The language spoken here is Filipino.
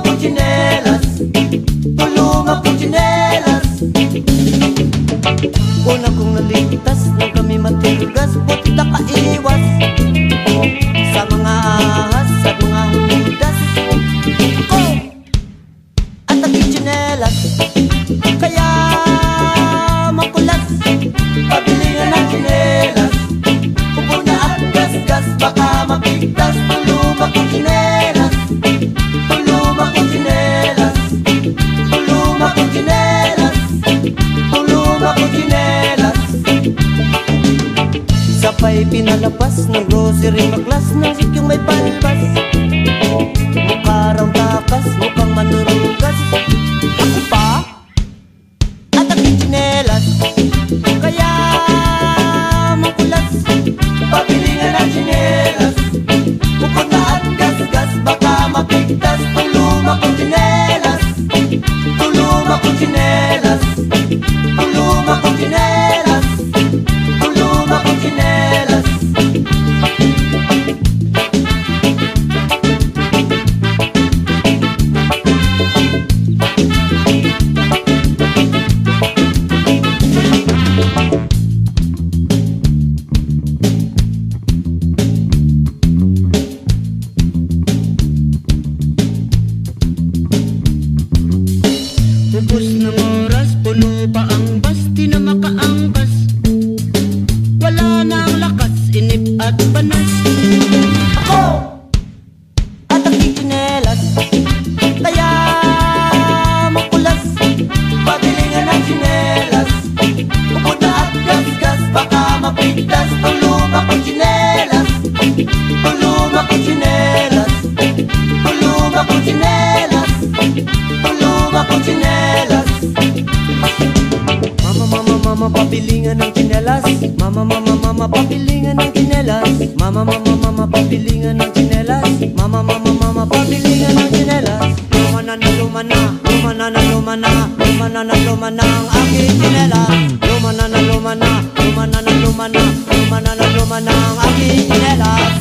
kong tsinelas, tuluma kong tsinelas. Una kong naligtas nang kami matigas, buti nakaiwas sa mga ahas at mga hudas. Ako at aking tsinelas, kaya makulas. Pabili nga ng tsinelas, upo na at gasgas, baka mapigtas. Tuluma kong tsinelas, tuluma kong tsinelas, tuluma kong tsinelas, tuluma kong tsinelas. Sabay pinalabas ng grocery, maklas ng sikyong may palbas. Mukha raw takas, mukhang manurugas. Ako pa at aking tsinelas, kaya makulas. Pabili nga ng tsinelas, upo na at gasgas, baka mapigtas. Tuluma kong tsinelas, tuluma kong tsinelas, tuluma kong tsinelas, tuluma kong tsinelas. Ubus ng oras, puno pa ang bus, di na makaangkas. Wala na ang lakas, inip at panas. Ako at aking tsinelas, kaya makulas. Pabili nga ng tsinelas, upo na at gasgas, baka mapigtas. Tuluma kong tsinelas, tuluma kong tsinelas, tuluma kong tsinelas, tuluma kong tsinelas. Mama, pabili nga ng tsinelas. Mama, pabili nga ng tsinelas. Mama, pabili nga ng tsinelas. Mama, pabili nga ng tsinelas. Luma na, luma na, luma na, luma na, luma na, luma na ang aking tsinelas. Luma na, luma na, luma na, luma na, luma na, luma na ang aking tsinelas.